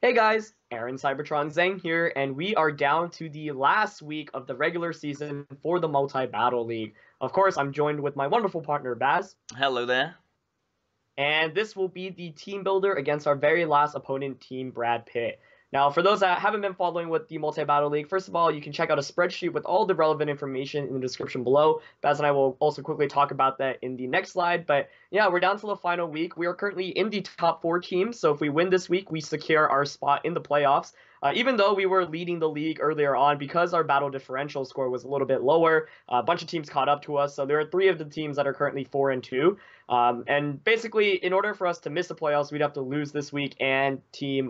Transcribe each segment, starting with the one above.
Hey guys, Aaron Cybertron Zhang here, and we are down to the last week of the regular season for the Multi-Battle League. Of course, I'm joined with my wonderful partner Baz, Hello there. and this will be the team builder against our very last opponent, Team Brad Pitt. Now, for those that haven't been following with the Multi-Battle League, first of all, you can check out a spreadsheet with all the relevant information in the description below. Baz and I will also quickly talk about that in the next slide, but yeah, we're down to the final week. We are currently in the top four teams, so if we win this week, we secure our spot in the playoffs. Even though we were leading the league earlier on, because our battle differential score was a little bit lower, a bunch of teams caught up to us, so there are three of the teams that are currently 4-2. And basically, in order for us to miss the playoffs, we'd have to lose this week, and team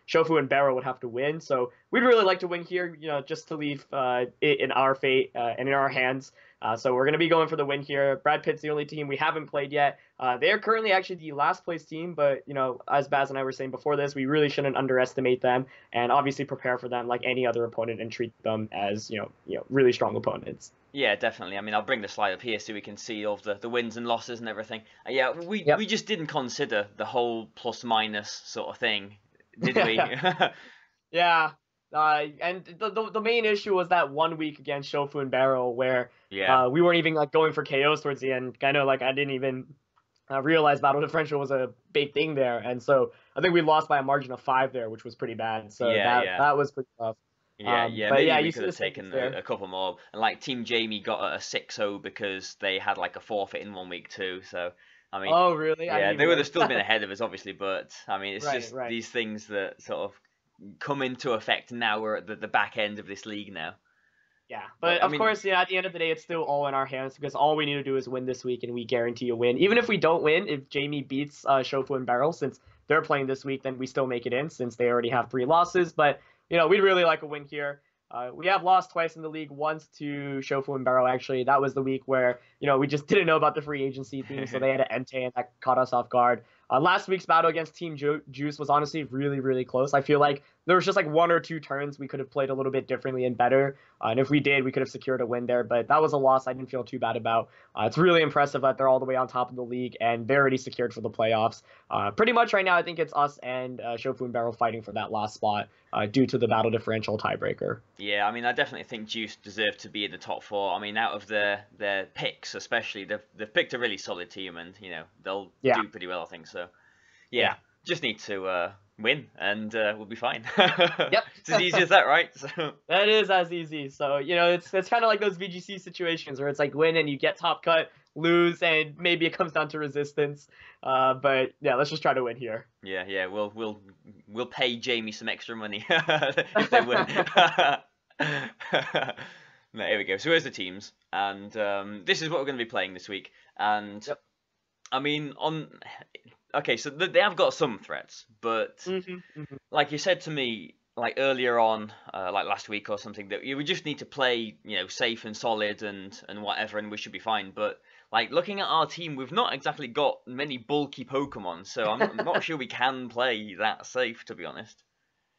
Shofu and Barrow would have to win. So we'd really like to win here, just to leave it in our fate and in our hands. So we're going to be going for the win here. Brad Pitt's the only team we haven't played yet. They are currently actually the last place team, but as Baz and I were saying before this, we really shouldn't underestimate them, and obviously prepare for them like any other opponent and treat them as really strong opponents. Yeah, definitely. I mean, I'll bring the slide up here so we can see all of the wins and losses and everything. Yeah, we Yep. just didn't consider the whole plus minus sort of thing, did we? Yeah. And the main issue was that 1 week against Shofu and Barrel where Yeah. we weren't even like going for KOs towards the end. I know, like, I didn't even realize battle differential was a big thing there, and so I think we lost by a margin of 5 there, which was pretty bad. So Yeah, that yeah. that was pretty tough. Yeah. But Maybe yeah, we you could see the have savings taken there. a couple more. And like Team Jamie got a 6-0 because they had like a forfeit in 1 week too. So, I mean, Oh, really? I yeah, didn't they even would have notice still been that. ahead of us, obviously, but I mean, it's Right, just right. these things that sort of come into effect now. We're at the back end of this league now. Yeah, but But I of mean, course, at the end of the day, it's still all in our hands because all we need to do is win this week, and we guarantee a win. Even if we don't win, if Jamie beats Shofu and Barrel, since they're playing this week, then we still make it in since they already have 3 losses. But we'd really like a win here. We have lost twice in the league, once to Shofu and Barrel. Actually, that was the week where we just didn't know about the free agency thing, so they had an Entei, and that caught us off guard. Last week's battle against Team Juice was honestly really, really close. I feel like there was just like 1 or 2 turns we could have played a little bit differently and better. And if we did, we could have secured a win there. But that was a loss I didn't feel too bad about. It's really impressive that they're all the way on top of the league and they're already secured for the playoffs. Pretty much right now, I think it's us and Shofu and Barrel fighting for that last spot due to the battle differential tiebreaker. yeah, I mean, I definitely think Juice deserve to be in the top four. I mean, out of their picks, especially, they've picked a really solid team, and they'll Yeah, do pretty well, I think. So, yeah, yeah. just need to win, and we'll be fine. Yep. It's as easy as that, right? So, That is as easy. So, it's kind of like those VGC situations where it's like win and you get top cut, lose, and maybe it comes down to resistance. But yeah, let's just try to win here. yeah, we'll pay Jamie some extra money if they win. No, here we go. So here's the teams, and this is what we're going to be playing this week. And Yep. I mean, okay, so they have got some threats, but Hmm. like you said to me, like earlier on, like last week or something, that we just need to play, safe and solid and whatever, and we should be fine. But like looking at our team, we've not exactly got many bulky Pokemon, so I'm not sure we can play that safe, to be honest.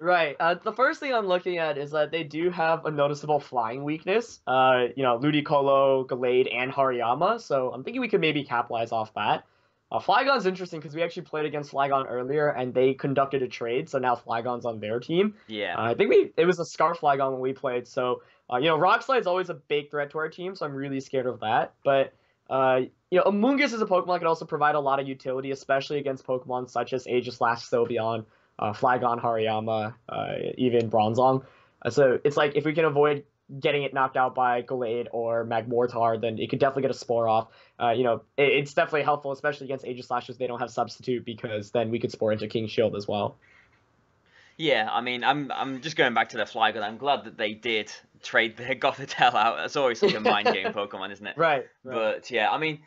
Right. The first thing I'm looking at is that they do have a noticeable flying weakness. Ludicolo, Gallade, and Hariyama. So I'm thinking we could maybe capitalize off that. Flygon's interesting because we actually played against Flygon earlier, and they conducted a trade, so now Flygon's on their team. Yeah. I think it was a Scarf Flygon when we played, so Rock Slide's always a big threat to our team, so I'm really scared of that. But Amoonguss as a Pokemon can also provide a lot of utility, especially against Pokemon such as Aegislash, Sylveon, Flygon, Hariyama, even Bronzong. So it's like if we can avoid getting it knocked out by Gallade or Magmortar, then it could definitely get a Spore off. It's definitely helpful, especially against Aegislashes. They don't have Substitute because then we could Spore into King Shield as well. Yeah, I mean, I'm just going back to the Flygon. I'm glad that they did trade their Gothitelle out. That's always such a mind game Pokemon, isn't it? Right, right. But yeah, I mean,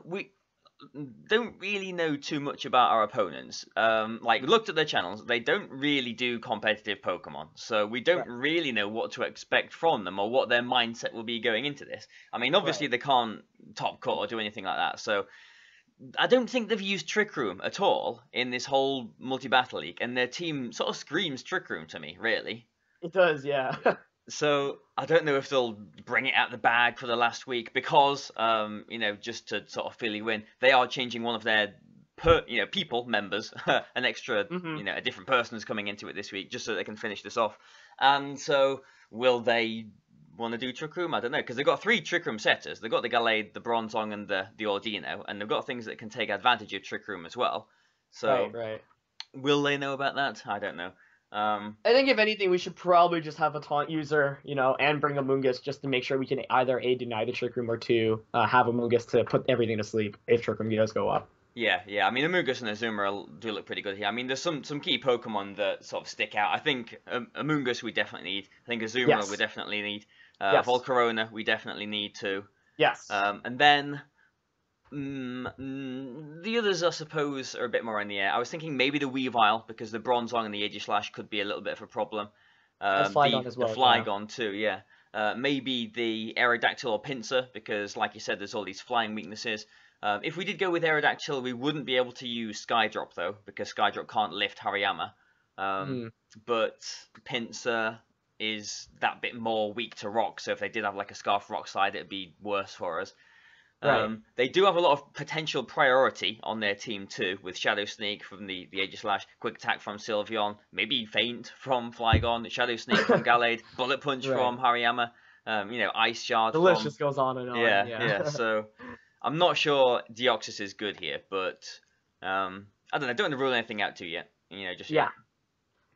we don't really know too much about our opponents. Like looked at their channels, they don't really do competitive Pokemon, so we don't Right, really know what to expect from them or what their mindset will be going into this. I mean, obviously right. they can't top cut or do anything like that, so I don't think they've used Trick Room at all in this whole multi-battle league, and their team sort of screams Trick Room to me, really. It does, yeah. So I don't know if they'll bring it out the bag for the last week because, just to sort of Philly win, they are changing one of their people members, an extra, Hmm. a different person is coming into it this week just so they can finish this off. And so will they want to do Trick Room? I don't know, because they've got 3 Trick Room setters. They've got the Gallade, the Bronzong, and the Ordino, and they've got things that can take advantage of Trick Room as well. Right, So right. will they know about that? I don't know. I think if anything, we should probably just have a taunt user, and bring Amoonguss just to make sure we can either A, deny the Trick Room, or 2, have Amoonguss to put everything to sleep if Trick Room does go up. Yeah. I mean, Amoonguss and Azumarill do look pretty good here. I mean, there's some key Pokemon that sort of stick out. I think Amoonguss we definitely need. I think Azumarill we Yes. definitely need. Yes. Volcarona we definitely need too. Yes. And then the others, I suppose, are a bit more in the air. I was thinking maybe the Weavile, because the Bronzong and the Aegislash could be a little bit of a problem. As Flygon as The well. Yeah. Flygon too, yeah. Maybe the Aerodactyl or Pinsir, because like you said, there's all these flying weaknesses. If we did go with Aerodactyl, we wouldn't be able to use Skydrop though, because Skydrop can't lift Hariyama. Mm. But Pinsir is that bit more weak to rock, so if they did have like a Scarf Rock slide, it'd be worse for us. Right. They do have a lot of potential priority on their team too, with Shadow Sneak from the Aegislash, Quick Attack from Sylveon, maybe Feint from Flygon, Shadow Sneak from Gallade, Bullet Punch Right. from Hariyama, Ice Shard The list from... just goes on and on. Yeah, so I'm not sure Deoxys is good here, but I don't know, I don't want to rule anything out too yet, just Yeah.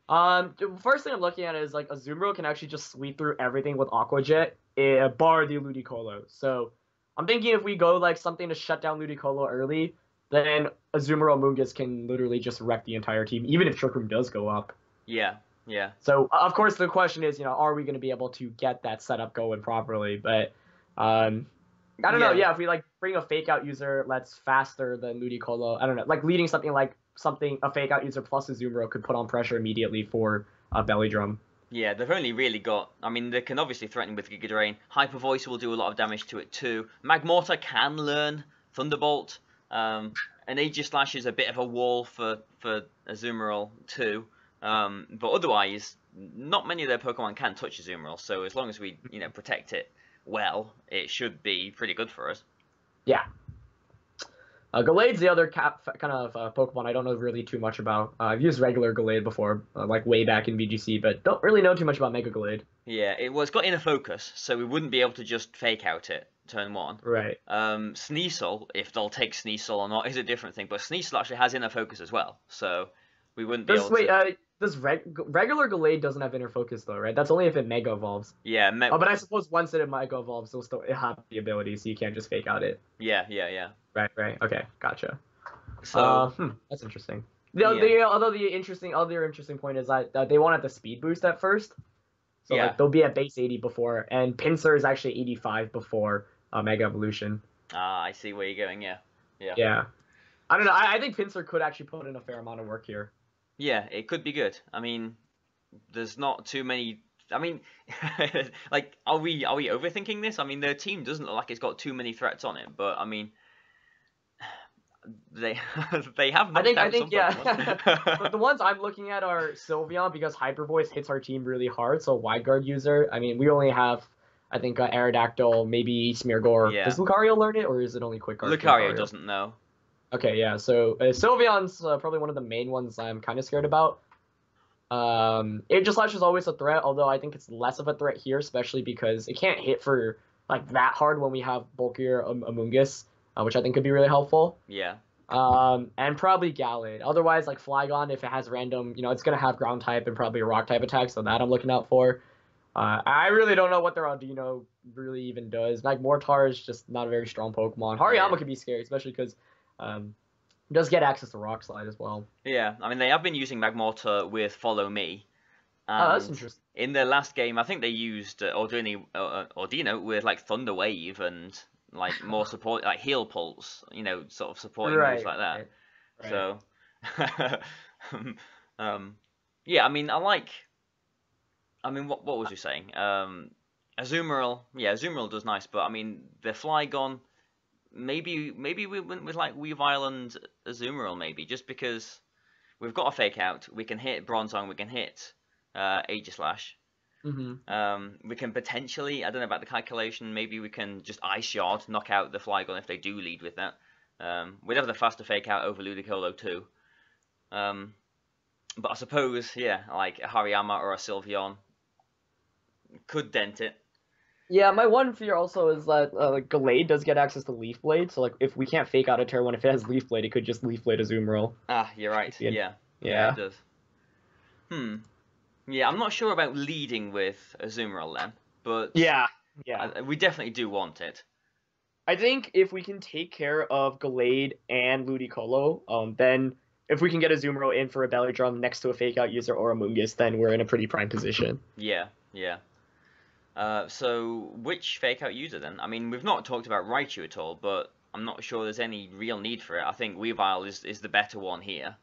yet. The first thing I'm looking at is like Azumarill can actually just sweep through everything with Aqua Jet, bar the Ludicolo. So I'm thinking if we go like something to shut down Ludicolo early, then Azumarill Amoonguss can literally just wreck the entire team, even if Trick Room does go up. Yeah. So of course the question is, are we going to be able to get that setup going properly? But I don't know. Yeah, if we like bring a fake out user that's faster than Ludicolo, I don't know, like leading a fake out user plus Azumarill could put on pressure immediately for Belly Drum. Yeah, they've only really got... I mean, they can obviously threaten with Giga Drain. Hyper Voice will do a lot of damage to it too. Magmortar can learn Thunderbolt. And Aegislash is a bit of a wall for Azumarill too. But otherwise, not many of their Pokemon can touch Azumarill. So as long as we, protect it well, it should be pretty good for us. Yeah. Gallade's the other kind of Pokemon I don't know really too much about. I've used regular Gallade before, like way back in VGC, but don't really know too much about Mega Gallade. Yeah, it's got Inner Focus, so we wouldn't be able to just fake out it turn 1. Right. Sneasel, if they'll take Sneasel or not, is a different thing, but Sneasel actually has Inner Focus as well, so we wouldn't be able to... Does regular Gallade doesn't have Inner Focus though, right? That's only if it Mega Evolves. Yeah. But I suppose once it Mega Evolves, it'll still have the ability, so you can't just fake out it. Yeah. Right. Okay, gotcha. So that's interesting. Yeah. The other interesting point is that they wanted the speed boost at first, so like they'll be at base 80 before, and Pinsir is actually 85 before Mega Evolution. I see where you're going. Yeah. I don't know. I think Pinsir could actually put in a fair amount of work here. Yeah, it could be good. I mean, there's not too many. I mean, like, are we overthinking this? I mean, their team doesn't look like it's got too many threats on it, but I mean, they have. I think yeah. But the ones I'm looking at are Sylveon, because Hyper Voice hits our team really hard. So Wide Guard user. I mean, we only have, I think, Aerodactyl, maybe Smeargore. Yeah. Does Lucario learn it, or is it only Quick Guard? Lucario doesn't know. Okay, yeah. So Sylveon's probably one of the main ones I'm kind of scared about. Aegislash is always a threat, although I think it's less of a threat here, especially because it can't hit for like that hard when we have bulkier Amoonguss, which I think could be really helpful. Yeah. And probably Gallade. Otherwise, like Flygon, if it has random, it's gonna have ground type and probably a rock type attack, so that I'm looking out for. I really don't know what their Audino really even does. Magmortar is just not a very strong Pokemon. Hariyama could be scary, especially because it does get access to Rock Slide as well. Yeah, I mean, they have been using Magmortar with Follow Me. Oh, that's interesting. In their last game, I think they used Ordino with like Thunder Wave and like more support, like Heal Pulse, sort of supporting moves like that. Right. So, yeah, I mean, what was you saying? Azumarill, Azumarill does nice, but I mean, the Flygon, maybe we went with like Weavile and Azumarill, maybe, just because we've got a fake out, we can hit Bronzong, we can hit Aegislash. We can potentially, I don't know about the calculation, maybe we can just Ice Shard, knock out the Flygon if they do lead with that. We'd have the faster fake out over Ludicolo too. But I suppose, yeah, like a Hariyama or a Sylveon could dent it. Yeah, my one fear also is that Gallade does get access to Leaf Blade, so like if we can't fake out a turn one, if it has Leaf Blade, it could just Leaf Blade a Azumarill. Ah, you're right. Yeah, Yeah. it does. Yeah, I'm not sure about leading with Azumarill then, but Yeah. we definitely do want it. I think if we can take care of Gallade and Ludicolo, then if we can get a Azumarill in for a Belly Drum next to a fake out user or a Mungus, then we're in a pretty prime position. Yeah. So which fake out user then? I mean, we've not talked about Raichu at all, but I'm not sure there's any real need for it. I think Weavile is the better one here.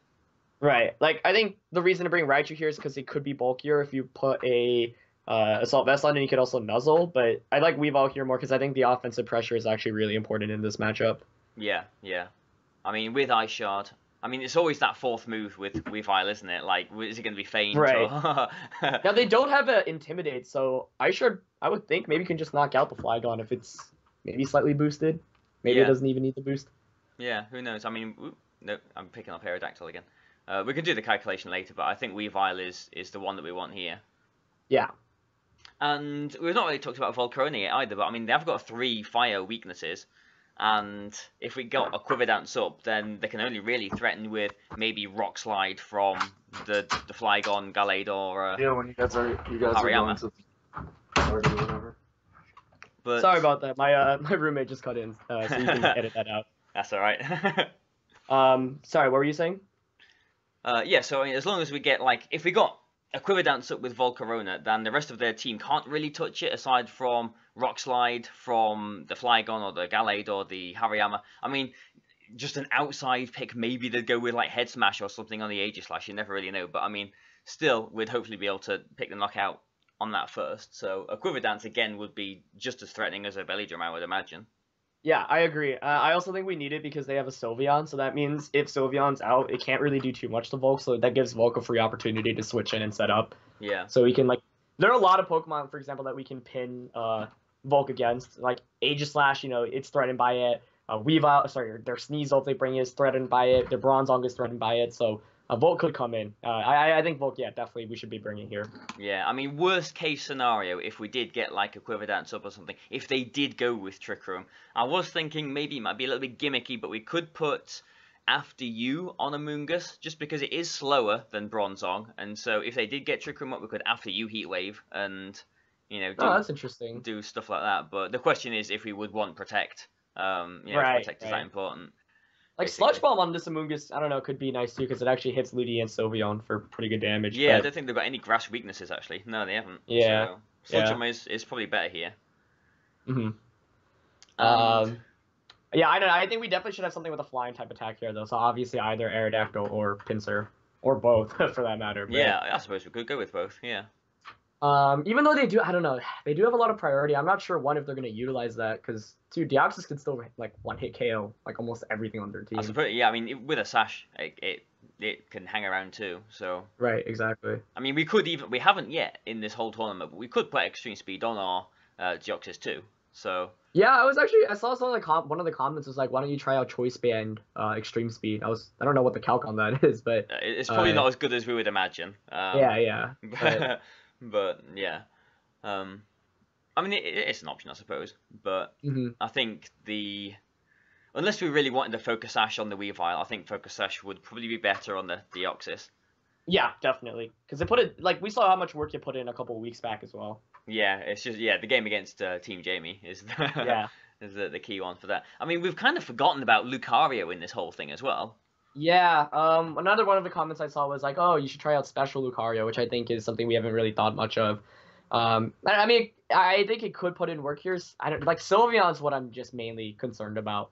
Right. Like, I think the reason to bring Raichu here is because it could be bulkier if you put a Assault Vest on, and you could also Nuzzle, but I like Weavile here more because I think the offensive pressure is actually really important in this matchup. Yeah. I mean, with Ice Shard, I mean, it's always that fourth move with Weavile, isn't it? Like, is it going to be Feint? Right. Or... Now, they don't have a Intimidate, so I would think maybe you can just knock out the Flygon if it's maybe slightly boosted. Maybe it doesn't even need the boost. Yeah, who knows? I mean, no, I'm picking up Aerodactyl again. We can do the calculation later, but I think Weavile is the one that we want here. Yeah. And we've not really talked about Volcarona yet either, but I mean, they've got 3 fire weaknesses. And if we got a Quiver Dance up, then they can only really threaten with maybe Rock Slide from the Flygon, Gallade, or yeah, when you guys are going to party or whatever. But sorry about that. My roommate just cut in, so you can edit that out. That's all right. Sorry, what were you saying? Yeah, so I mean, as long as we get if we got a Quiver Dance up with Volcarona, then the rest of their team can't really touch it aside from Rock Slide from the Flygon or the Gallade or the Hariyama. I mean, just an outside pick, maybe they'd go with Head Smash or something on the Aegislash, you never really know. But I mean, still, we'd hopefully be able to pick the knockout on that first. So a Quiver Dance again would be just as threatening as a Belly Drum, I would imagine. Yeah, I agree. I also think we need it because they have a Sylveon, so that means if Sylveon's out, it can't really do too much to Volk, so that gives Volk a free opportunity to switch in and set up. Yeah. So we can, there are a lot of Pokemon, for example, that we can pin Volk against. Like, Aegislash, it's threatened by it. Weavile, their Sneasel, if they bring it, is threatened by it. Their Bronzong is threatened by it, so Volk could come in. I think Volk, definitely we should be bringing here. Yeah, I mean, worst case scenario, if we did get a Quiver Dance up or something, if they did go with Trick Room, I was thinking maybe it might be a little bit gimmicky, but we could put After You on a Mungus, just because it is slower than Bronzong, and so if they did get Trick Room up, we could After You Heat Wave and, that's interesting. Do stuff like that. But the question is if we would want Protect. Protect is that important. Sludge Bomb on this Amoonguss, I don't know, could be nice too, because it actually hits Ludi and Sylveon for pretty good damage. Yeah, I don't think they've got any grass weaknesses, actually. No, they haven't. Yeah. So, Sludge Bomb is probably better here. Mm-hmm. Yeah, I don't know. I think we definitely should have something with a flying type attack here, though. So obviously either Aerodactyl or Pinsir, or both, for that matter. But, yeah, I suppose we could go with both, yeah. Even though they do have a lot of priority. I'm not sure, if they're going to utilize that, because, Deoxys can still, one-hit KO, almost everything on their team. I suppose, yeah, I mean, with a Sash, it can hang around too, so... Right, exactly. I mean, we haven't yet in this whole tournament, but we could put Extreme Speed on our Deoxys too, so... Yeah, I saw one of the comments was why don't you try out Choice Band Extreme Speed? I don't know what the calc on that is, but... it's probably not as good as we would imagine. Yeah. But yeah, I mean it's an option, I suppose. But I think unless we really wanted to focus Sash on the Weavile, I think Focus Sash would probably be better on the Deoxys. Yeah, definitely, because they put it we saw how much work you put in a couple of weeks back as well. Yeah, it's just the game against Team Jamie is is the key one for that. I mean, we've kind of forgotten about Lucario in this whole thing as well. Yeah, another one of the comments I saw was oh, you should try out Special Lucario, which I think is something we haven't really thought much of. I mean, I think it could put in work here. Sylveon's what I'm just mainly concerned about,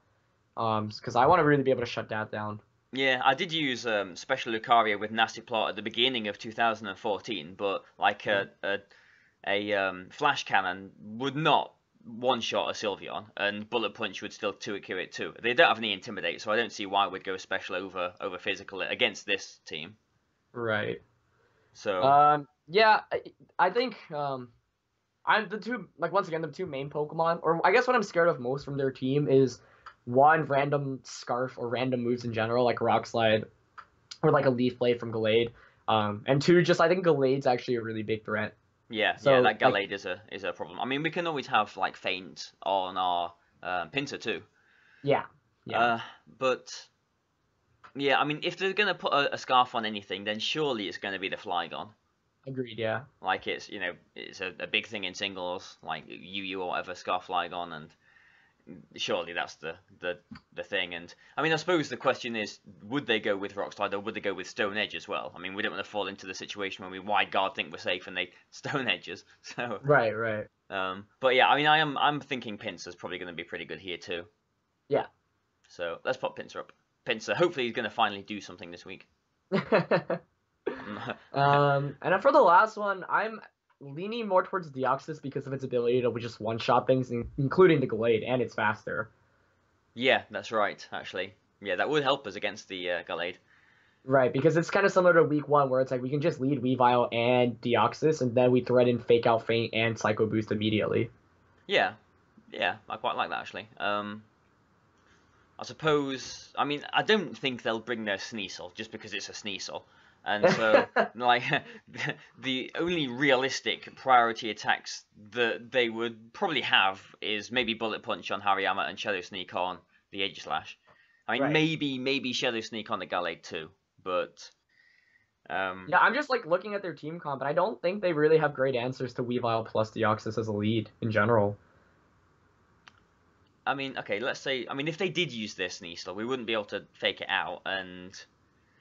because I want to really be able to shut that down. Yeah, I did use Special Lucario with Nasty Plot at the beginning of 2014, but a Flash Cannon would not one-shot a Sylveon, and Bullet Punch would still 2-kill it too. They don't have any Intimidate, so I don't see why we'd go Special over Physical against this team. Right. So... yeah, I think, I'm the two, once again, the two main Pokemon, or I guess what I'm scared of most from their team is one, random Scarf or random moves in general, like Rock Slide or like a Leaf Blade from Gallade. And two, just I think Gallade's actually a really big threat. Yeah, So that like Gallade is a problem. I mean, we can always have like Feint on our Pinsir too. yeah, yeah, But yeah, I mean, if they're gonna put a scarf on anything, then surely it's gonna be the Flygon. agreed. Yeah, Like it's it's a big thing in singles, like UU or whatever, Scarf Flygon, and surely that's the thing. And I mean, I suppose the question is, would they go with Rock Slide or would they go with Stone Edge as well? I mean, we don't want to fall into the situation when we wide guard think we're safe and they Stone Edges. So right. but yeah, I mean, I'm thinking Pinsir's probably going to be pretty good here too. Yeah. So let's put Pinsir up. Pinsir, hopefully he's going to finally do something this week. And then for the last one, I'm leaning more towards Deoxys because of its ability to just one-shot things, including the Gallade, and it's faster. Yeah, that's right, actually. Yeah, that would help us against the Gallade. Right, because it's kind of similar to week 1, where it's like we can just lead Weavile and Deoxys, and then we thread in Fake Out, Feint, and Psycho Boost immediately. Yeah, I quite like that, actually. I suppose, I mean, I don't think they'll bring their Sneasel just because it's a Sneasel. And so, like, the only realistic priority attacks that they would probably have is maybe Bullet Punch on Hariyama and Shadow Sneak on the Aegislash. I mean, Right. maybe Shadow Sneak on the Gallade too, but... Yeah, I'm just, like, looking at their team comp, but I don't think they really have great answers to Weavile plus Deoxys as a lead in general. I mean, okay, let's say, I mean, if they did use their Sneasel, we wouldn't be able to fake it out, and...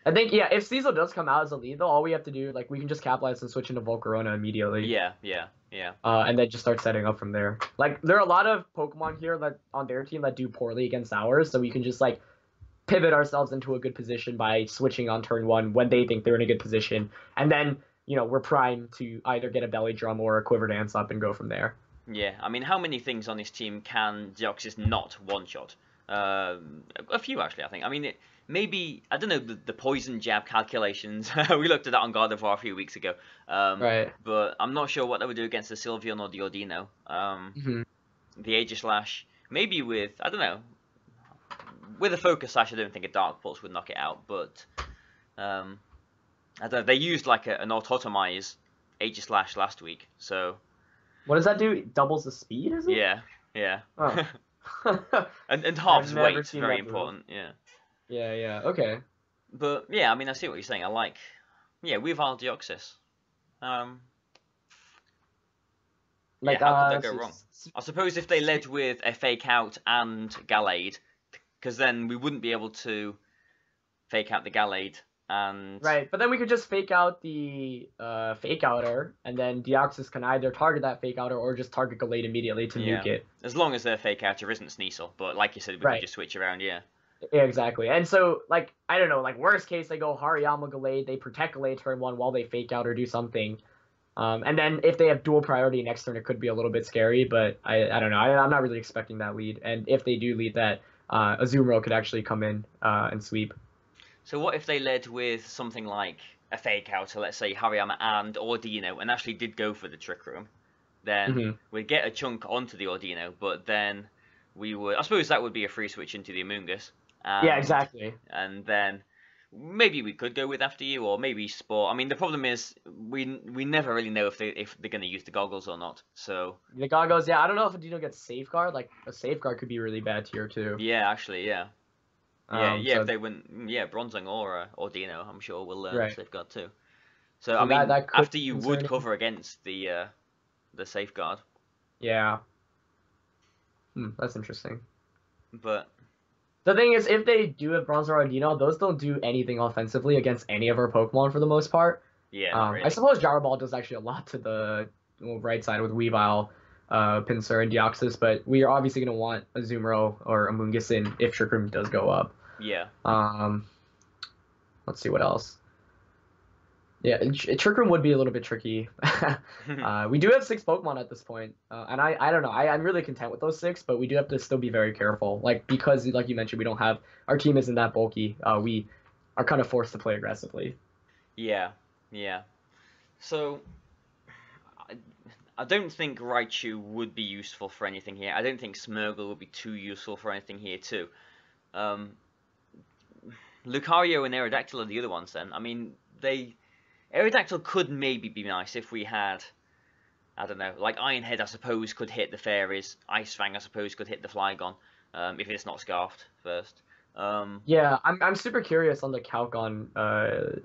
I think, yeah, if Sneasel does come out as a lead, though, all we have to do, like, we can just capitalize and switch into Volcarona immediately. Yeah. And then just start setting up from there. Like, there are a lot of Pokemon here that on their team that do poorly against ours, so we can just, like, pivot ourselves into a good position by switching on turn 1 when they think they're in a good position. And then, we're primed to either get a Belly Drum or a Quiver Dance up and go from there. Yeah, I mean, how many things on this team can Deoxys not one-shot? A few, actually, I think. I mean, maybe, I don't know, the poison jab calculations. We looked at that on Gardevoir a few weeks ago. Right. But I'm not sure what they would do against the Sylveon or the Ordino. The Aegislash, maybe with, I don't know, with a Focus Sash, I don't think a Dark Pulse would knock it out. But, I don't know, they used like an Autotomize Aegislash last week, so... What does that do? It doubles the speed, is it? Yeah. Oh. and halves never weight, seen very that move. important, yeah. Yeah, okay. But, yeah, I mean, I see what you're saying. I like... Yeah, Weavile Deoxys. Like, how could that go wrong? I suppose if they led with a Fake Out and Gallade, because then we wouldn't be able to Fake Out the Gallade and... Right, but then we could just fake out the Fake Outer, and then Deoxys can either target that Fake Outer or just target Gallade immediately to nuke it. As long as their Fake Outer isn't Sneasel, but like you said, we could just switch around, yeah. Yeah, exactly. And so, like, I don't know, like, worst case, they go Hariyama Gallade, they protect Gallade turn 1 while they Fake Out or do something. And then if they have dual priority next turn, it could be a little bit scary, but I don't know. I'm not really expecting that lead. And if they do lead that, Azumarill could actually come in and sweep. So what if they led with something like a Fake Out, so let's say Hariyama and Ordino, and actually did go for the Trick Room? Then we'd get a chunk onto the Ordino, but then we would... I suppose that would be a free switch into the Amoonguss. Yeah, exactly. And then maybe we could go with After You, or maybe Sport. I mean, the problem is we never really know if they're going to use the goggles or not. So the goggles, yeah, I don't know if Dino gets Safeguard. Like, a Safeguard could be really bad here too. Yeah, actually, yeah. So, if they went, Bronzong or Dino, I'm sure will learn Safeguard too. So I mean, that After You would cover against the Safeguard. Yeah. That's interesting. But the thing is, if they do have Bronzor or Dino, those don't do anything offensively against any of our Pokemon for the most part. Yeah, really. I suppose Gyro does actually a lot to the right side with Weavile, Pinsir, and Deoxys, but we are obviously going to want a Azumarill or Amoonguss in if Trick Room does go up. Yeah. Let's see what else. Yeah, Trick Room would be a little bit tricky. We do have 6 Pokemon at this point, and I don't know. I'm really content with those 6, but we do have to still be very careful. Like, because, like you mentioned, our team isn't that bulky. We are kind of forced to play aggressively. Yeah. So, I don't think Raichu would be useful for anything here. I don't think Smeargle would be too useful for anything here too. Lucario and Aerodactyl are the other ones then. I mean, Aerodactyl could maybe be nice if we had, I don't know, like Ironhead I suppose could hit the Fairies, Ice Fang I suppose could hit the Flygon, if it's not Scarfed first. Yeah, I'm super curious on the calc on the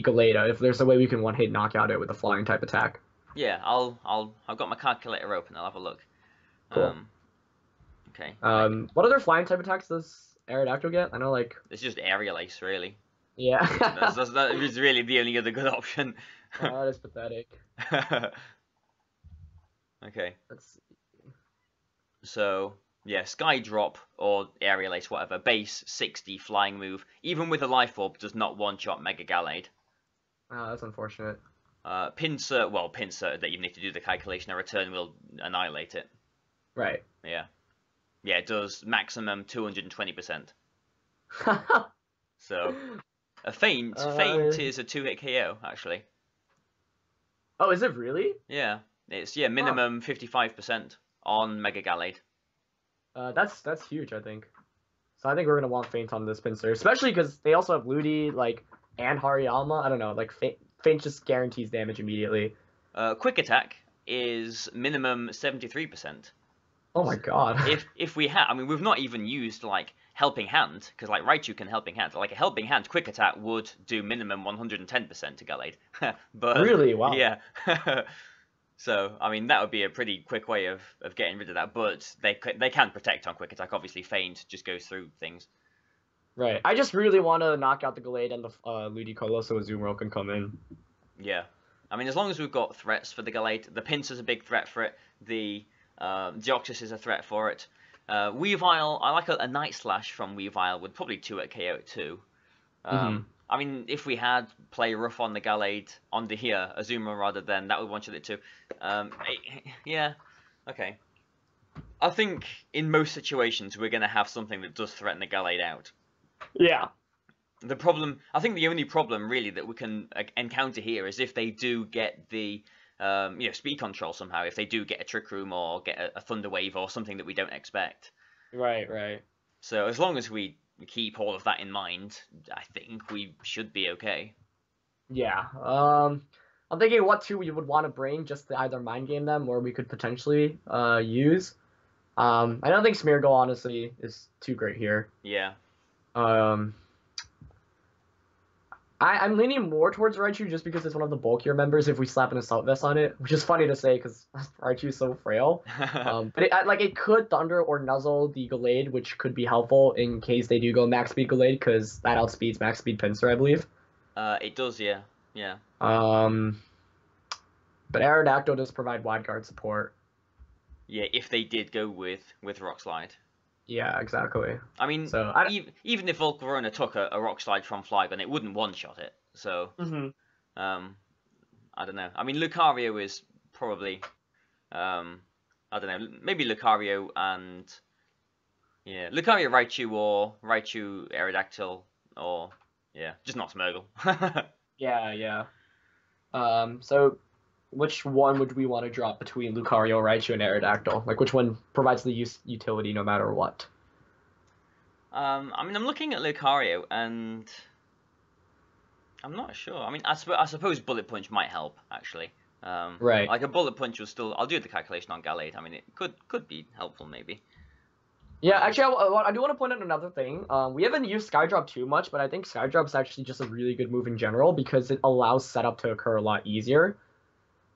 Galeta, if there's a way we can one-hit knock out it with a flying type attack. Yeah, I've got my calculator open. I'll have a look. Cool. Okay. What other flying type attacks does Aerodactyl get? I know, like... It's just Aerial Ace, really. Yeah. that is really the only other good option. Oh, that is pathetic. Okay. Let's see. So, yeah, Sky Drop or Aerial Ace, whatever. Base, 60, flying move. Even with a Life Orb, does not one-shot Mega Gallade. Oh, that's unfortunate. Pinsir, that you need to do the calculation. A return will annihilate it. Right. Yeah. Yeah, it does maximum 220%. So, a Feint is a 2-hit KO, actually. Oh, is it really? Yeah. It's, minimum 55% on Mega Gallade. That's huge, I think. So I think we're going to want Feint on this Pinsir, especially because they also have Ludi, like, and Hariyama. I don't know, like, Feint just guarantees damage immediately. Quick Attack is minimum 73%. Oh my god. If we have, I mean, we've not even used, like, Helping Hand, because, like, Raichu can Helping Hand. Like, a Helping Hand Quick Attack would do minimum 110% to Gallade. But, really? Wow. Yeah. So, I mean, that would be a pretty quick way of getting rid of that, but they can protect on Quick Attack. Obviously, Feint just goes through things. Right. I just really want to knock out the Gallade and the Ludicolo so Azumarill can come in. Yeah. I mean, as long as we've got threats for the Gallade, the Pinsir's a big threat for it, the Deoxys is a threat for it. Weavile, I like a Night Slash from Weavile, would probably 2-hit KO it too. I mean, if we had Play Rough on the Gallade, on the Azumarill rather, then that would one-shot it too. Yeah, okay. I think in most situations we're going to have something that does threaten the Gallade out. Yeah. The problem, I think the only problem really that we can encounter here is if they do get the speed control somehow, if they do get a Trick Room or get a Thunder Wave or something that we don't expect. Right. So as long as we keep all of that in mind, I think we should be okay. Yeah. I'm thinking what two we would want to bring just to either mind game them or we could potentially use. I don't think Smeargle honestly is too great here. Yeah. I'm leaning more towards Raichu just because it's one of the bulkier members if we slap an Assault Vest on it, which is funny to say because Raichu is so frail. But it could Thunder or Nuzzle the Gallade, which could be helpful in case they do go Max Speed Gallade because that outspeeds Max Speed Pinsir, I believe. It does, yeah. But Aerodactyl does provide Wide Guard support. Yeah, if they did go with Rock Slide. Yeah, exactly. I mean, even if Volcarona took a Rock Slide from Flygon, it wouldn't one-shot it. So, I don't know. I mean, Lucario is probably, I don't know, maybe Lucario and, Lucario Raichu or Raichu Aerodactyl or, just not Smeargle. Yeah. So which one would we want to drop between Lucario, Raichu, and Aerodactyl? Like, which one provides the utility no matter what? I mean, I'm looking at Lucario, and I'm not sure. I mean, I suppose Bullet Punch might help, actually. Right. Like, a Bullet Punch will still... I'll do the calculation on Gallade. I mean, it could be helpful, maybe. Yeah, actually, I do want to point out another thing. We haven't used Skydrop too much, but I think Skydrop is actually just a really good move in general because it allows setup to occur a lot easier.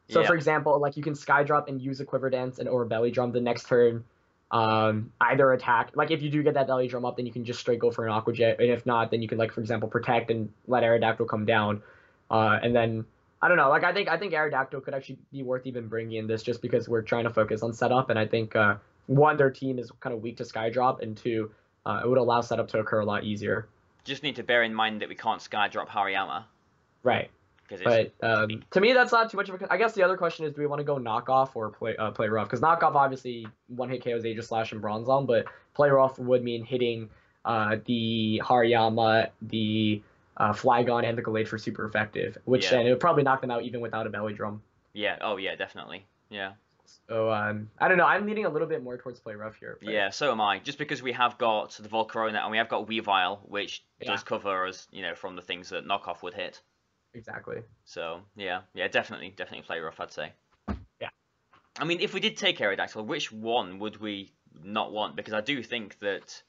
So, for example, like you can Skydrop and use a Quiver Dance or a Belly Drum the next turn. Either attack, like if you do get that Belly Drum up, then you can just straight go for an Aqua Jet, and if not, then you can, like, for example, protect and let Aerodactyl come down. And then, I don't know, like I think Aerodactyl could actually be worth even bringing in this just because we're trying to focus on setup, and I think, one, their team is kind of weak to Skydrop, and two, it would allow setup to occur a lot easier. Just need to bear in mind that we can't Skydrop Hariyama. Right. But to me, that's not too much of a... I guess the other question is, do we want to go knockoff or play rough? Because knockoff, obviously, one-hit KOs Aegislash and Bronzong, but play rough would mean hitting the Hariyama, the Flygon, and the Gallade for super effective, which then it would probably knock them out even without a Belly Drum. Yeah. Oh yeah, definitely. Yeah. So I don't know. I'm leaning a little bit more towards play rough here. But Yeah, so am I. Just because we have got the Volcarona and we have got Weavile, which yeah, does cover us, from the things that knockoff would hit. exactly. So yeah, definitely play rough, I'd say. Yeah. I mean, if we did take Aerodactyl, which one would we not want? Because I do think that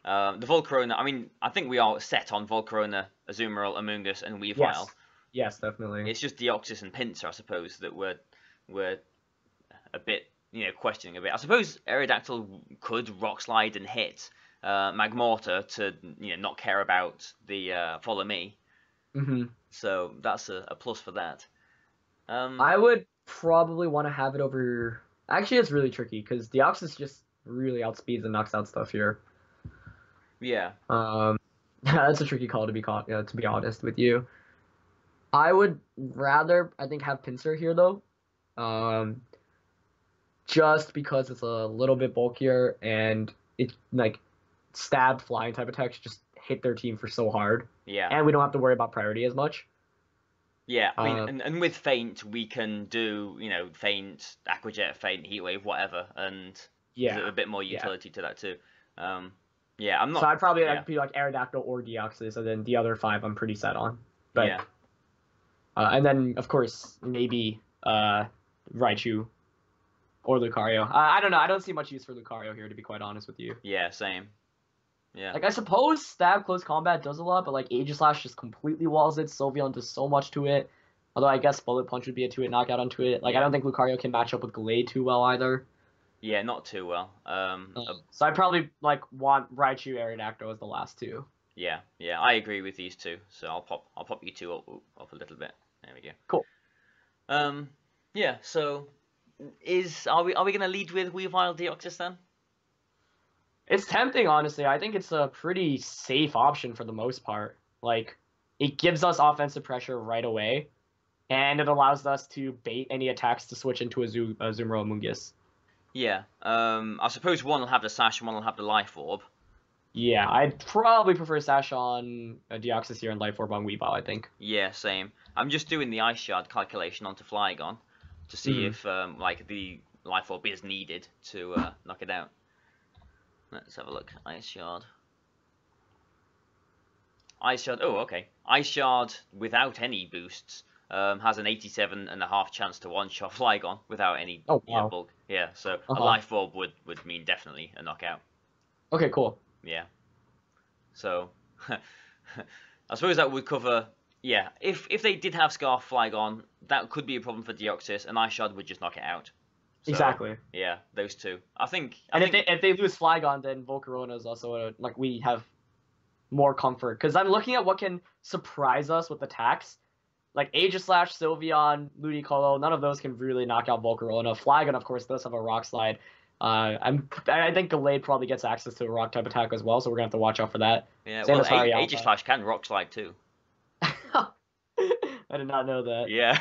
the Volcarona. I mean, I think we are set on Volcarona, Azumarill, Amoonguss, and Weavile. Yes. Yes, definitely. It's just Deoxys and Pinsir, I suppose, that we're a bit, questioning a bit. I suppose Aerodactyl could Rock Slide and hit Magmortar to, not care about the Follow Me. Mm-hmm. So that's a plus for that. I would probably want to have it over. Actually, it's really tricky because Deoxys just really outspeeds and knocks out stuff here. Yeah. That's a tricky call to be honest with you. I would rather, I think, have Pinsir here though. Just because it's a little bit bulkier and it like stab flying type attacks just hit their team for so hard. Yeah. And we don't have to worry about priority as much. Yeah, I mean, and with Feint, we can do, Feint, Aquajet, Feint, Heatwave, whatever, and Yeah. there's a bit more utility to that too. Yeah, I'm not. So I'd probably yeah. be like Aerodactyl or Deoxys, and then the other 5 I'm pretty set on. But, Yeah. And then, of course, maybe Raichu or Lucario. I don't know. I don't see much use for Lucario here, to be quite honest with you. Yeah, same. Yeah. Like, I suppose Stab Close Combat does a lot, but, like, Aegislash just completely walls it. Sylveon does so much to it. Although I guess Bullet Punch would be a 2-hit knockout onto it. Like, Yeah. I don't think Lucario can match up with Gallade too well either. Yeah, not too well. So I'd probably, like, want Raichu, Aerodactyl as the last 2. Yeah, I agree with these two. So I'll pop you two up a little bit. There we go. Cool. Yeah. So are we gonna lead with Weavile Deoxys then? It's tempting, honestly. I think it's a pretty safe option for the most part. Like, it gives us offensive pressure right away, and it allows us to bait any attacks to switch into a Azumarill Amoonguss. Yeah. I suppose one will have the Sash and one will have the Life Orb. Yeah, I'd probably prefer Sash on Deoxys here and Life Orb on Weavile, I think. Yeah, same. I'm just doing the Ice Shard calculation onto Flygon to see if like the Life Orb is needed to knock it out. Let's have a look. Ice Shard. Oh, okay. Ice Shard without any boosts has an 87.5% chance to one-shot Flygon without any bulk. Yeah, so a Life Orb would mean definitely a knockout. Okay, cool. Yeah. So, I suppose that would cover... Yeah, if they did have Scarf Flygon, that could be a problem for Deoxys, and Ice Shard would just knock it out. So, exactly. Yeah, those two. I think. If they lose Flygon, then Volcarona is also like we have more comfort because I'm looking at what can surprise us with attacks. Like Aegislash, Sylveon, Ludicolo, none of those can really knock out Volcarona. Flygon, of course, does have a Rock Slide. I think Gallade probably gets access to a Rock type attack as well, so we're gonna have to watch out for that. Yeah, well, Aegislash can Rock Slide too. I did not know that. Yeah.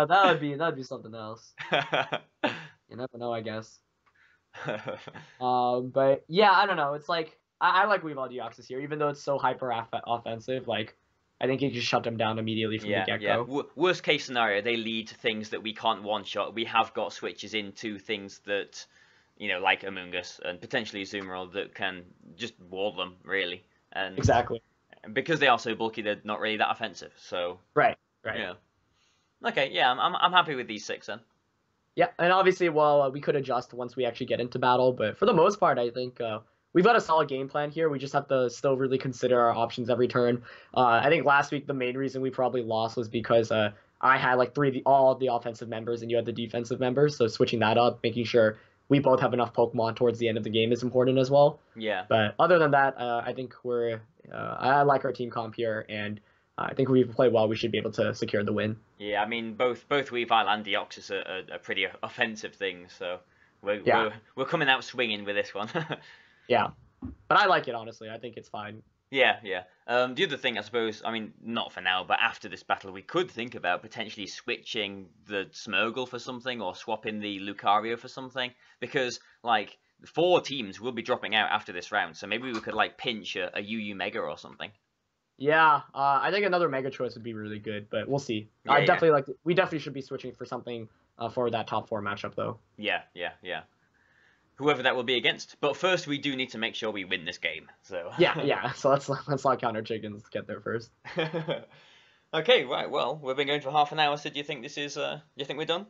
that'd be something else. You never know, I guess. But yeah, I don't know. It's like I like Weavile Deoxys here, even though it's so hyper offensive. Like, I think you just shut them down immediately from the get-go. Yeah. Worst case scenario, they lead to things that we can't one-shot. We have got switches into things that, like Amoonguss and potentially Azumarill that can just wall them, really. And exactly. Because they are so bulky, they're not really that offensive. So right. Yeah. Okay. Yeah, I'm happy with these 6 then. Yeah, and obviously, we could adjust once we actually get into battle, but for the most part, I think we've got a solid game plan here. We just have to still really consider our options every turn. I think last week the main reason we probably lost was because I had like all the offensive members and you had the defensive members, so switching that up, making sure we both have enough Pokemon towards the end of the game is important as well. Yeah. But other than that, I think I like our team comp here, and I think we've played well. We should be able to secure the win. Yeah, I mean, both Weavile and Deoxys are pretty offensive things, so we're coming out swinging with this one. Yeah, but I like it, honestly. I think it's fine. Yeah. The other thing, I suppose, I mean, not for now, but after this battle, we could think about potentially switching the Smeargle for something or swapping the Lucario for something, because, like, 4 teams will be dropping out after this round, so maybe we could, like, pinch a UU Mega or something. Yeah, I think another Mega Choice would be really good, but we'll see. Yeah, yeah. Definitely we definitely should be switching for something for that top 4 matchup though. Yeah. Whoever that will be against. But first, we do need to make sure we win this game. So Yeah. So let's not count our chickens. Get there first. Okay, right. Well, we've been going for half an hour. So do you think this is? Do you think we're done?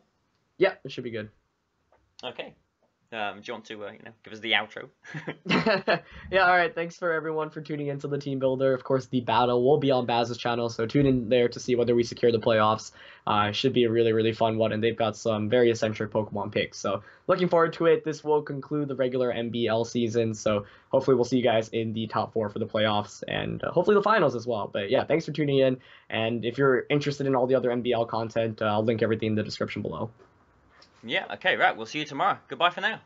Yeah, it should be good. Okay. Do you want to give us the outro? Yeah, all right. Thanks for everyone for tuning into the Team Builder. Of course, the battle will be on Baz's channel, so tune in there to see whether we secure the playoffs. It should be a really, really fun one, and they've got some very eccentric Pokemon picks. So looking forward to it. This will conclude the regular MBL season, so hopefully we'll see you guys in the top 4 for the playoffs, and hopefully the finals as well. But yeah, thanks for tuning in, and if you're interested in all the other MBL content, I'll link everything in the description below. Yeah, okay, right. We'll see you tomorrow. Goodbye for now.